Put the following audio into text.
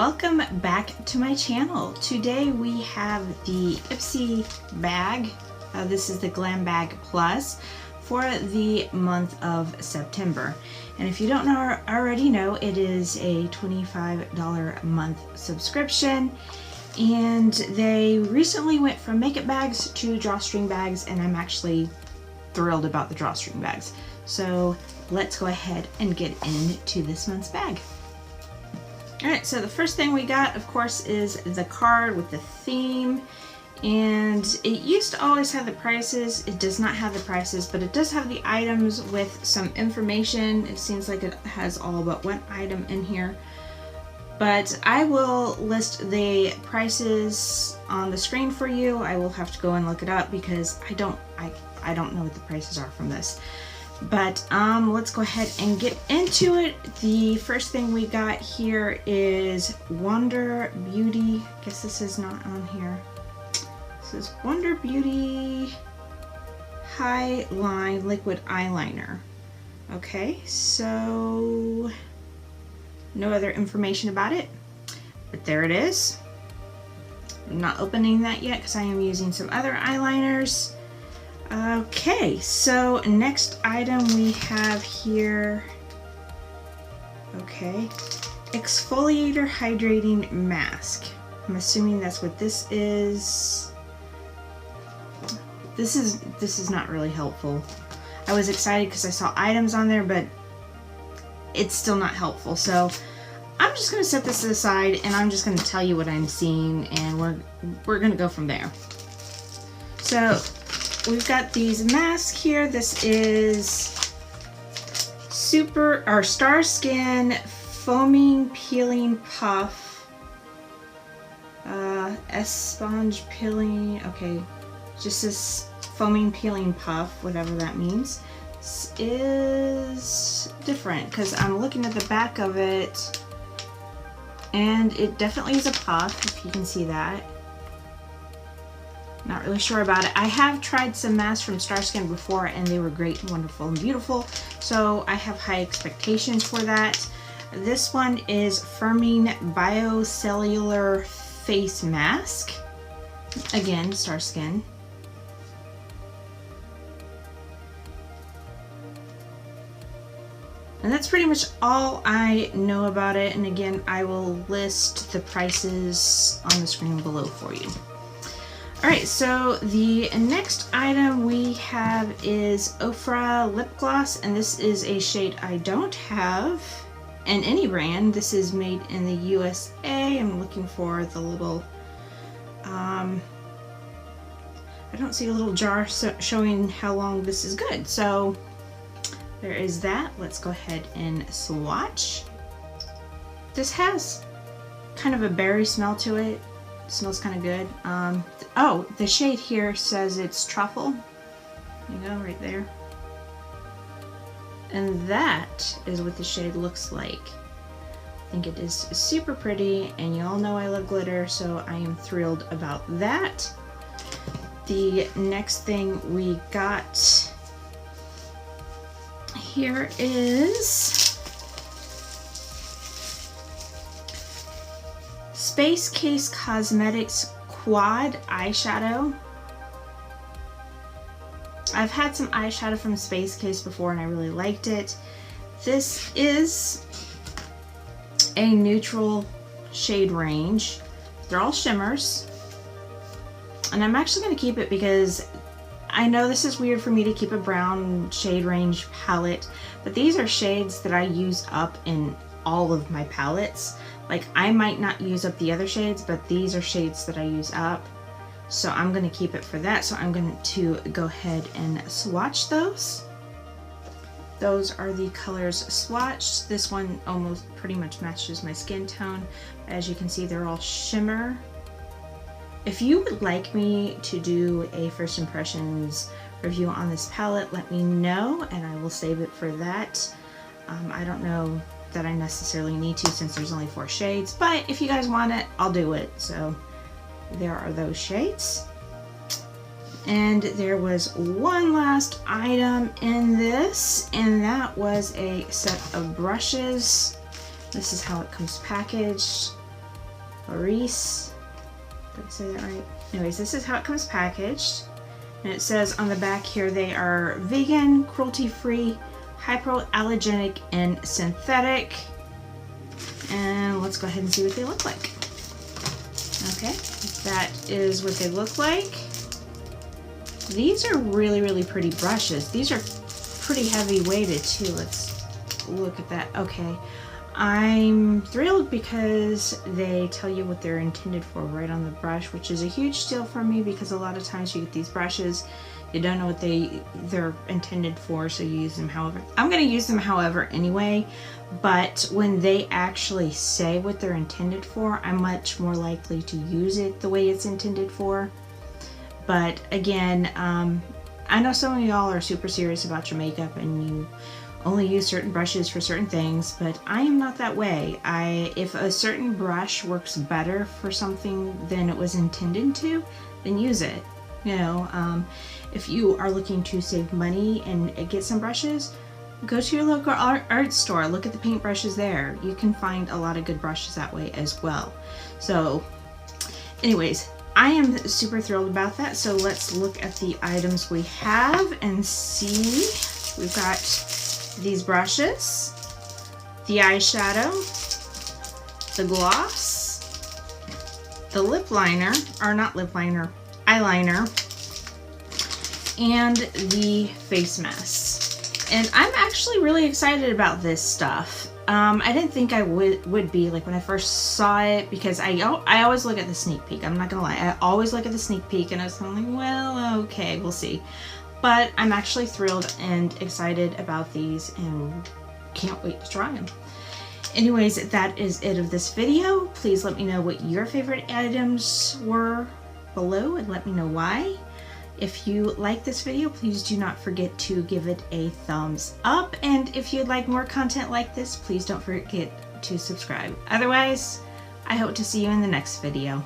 Welcome back to my channel. Today we have the Ipsy bag. This is the Glam Bag Plus for the month of September. And if you don't know, already know, it is a $25 a month subscription. And they recently went from makeup bags to drawstring bags, and I'm actually thrilled about the drawstring bags. So let's go ahead and get into this month's bag. Alright, so the first thing we got, of course, is the card with the theme. And it used to always have the prices. It does not have the prices, but it does have the items with some information. It seems like it has all but one item in here. But I will list the prices on the screen for you. I will have to go and look it up because I don't know what the prices are from this. But let's go ahead and get into it. The first thing we got here is Wonder Beauty. I guess this is not on here. This is Wonder Beauty High Line Liquid Eyeliner. Okay, so no other information about it, but there it is. I'm not opening that yet because I am using some other eyeliners. Okay, so next item we have here, okay, Exfoliator Hydrating Mask. I'm assuming that's what this is. This is not really helpful. I was excited because I saw items on there, but it's still not helpful. So I'm just going to set this aside and I'm just going to tell you what I'm seeing, and we're going to go from there. So we've got these masks here. This is Star Skin Foaming Peeling Puff. Sponge Peeling. Okay, just this foaming peeling puff, whatever that means. This is different because I'm looking at the back of it, and it definitely is a puff, if you can see that. Not really sure about it. I have tried some masks from Star Skin before, and they were great and wonderful and beautiful, so I have high expectations for that. This one is Firming Biocellular Face Mask. Again, Star Skin. And that's pretty much all I know about it. And again, I will list the prices on the screen below for you. Alright, so the next item we have is Ofra Lip Gloss, and this is a shade I don't have in any brand. This is made in the USA. I'm looking for the little, I don't see a little jar showing how long this is good. So there is that. Let's go ahead and swatch. This has kind of a berry smell to it. It smells kind of good. Oh, the shade here says it's truffle. There you go, right there. And that is what the shade looks like. I think it is super pretty, and you all know I love glitter, so I am thrilled about that. The next thing we got here is Space Case Cosmetics Quad Eyeshadow. I've had some eyeshadow from Space Case before and I really liked it. This is a neutral shade range. They're all shimmers. And I'm actually going to keep it because I know this is weird for me to keep a brown shade range palette, but these are shades that I use up in all of my palettes. Like, I might not use up the other shades, but these are shades that I use up. So I'm going to keep it for that. So I'm going to go ahead and swatch those. Those are the colors swatched. This one almost pretty much matches my skin tone. As you can see, they're all shimmer. If you would like me to do a first impressions review on this palette, let me know and I will save it for that. I don't know that I necessarily need to since there's only 4 shades, but if you guys want it, I'll do it. So there are those shades. And there was one last item in this, and that was a set of brushes. This is how it comes packaged. Reese. Did I say that right? Anyways, this is how it comes packaged. And it says on the back here they are vegan, cruelty-free, hypoallergenic, and synthetic. And let's go ahead and see what they look like. Okay, that is what they look like. These are really, really pretty brushes. These are pretty heavy weighted too. Let's look at that. Okay, I'm thrilled because they tell you what they're intended for right on the brush, which is a huge deal for me because a lot of times you get these brushes, you don't know what they're intended for, so you use them however. I'm going to use them however anyway, but when they actually say what they're intended for, I'm much more likely to use it the way it's intended for. But again, I know some of y'all are super serious about your makeup and you only use certain brushes for certain things, but I am not that way. If a certain brush works better for something than it was intended to, then use it. You know, if you are looking to save money and get some brushes, go to your local art store, look at the paint brushes there. You can find a lot of good brushes that way as well. So anyways, I am super thrilled about that. So let's look at the items we have and see. We've got these brushes, the eyeshadow, the gloss, the lip liner, or not lip liner, eyeliner, and the face mask. And I'm actually really excited about this stuff. I didn't think I would be, like when I first saw it, because I always look at the sneak peek. I'm not gonna lie, I always look at the sneak peek and I was kind of like, well, okay, we'll see. But I'm actually thrilled and excited about these and can't wait to try them. Anyways, that is it of this video. Please let me know what your favorite items were below and let me know why. If you like this video, please do not forget to give it a thumbs up. And if you'd like more content like this, please don't forget to subscribe. Otherwise, I hope to see you in the next video.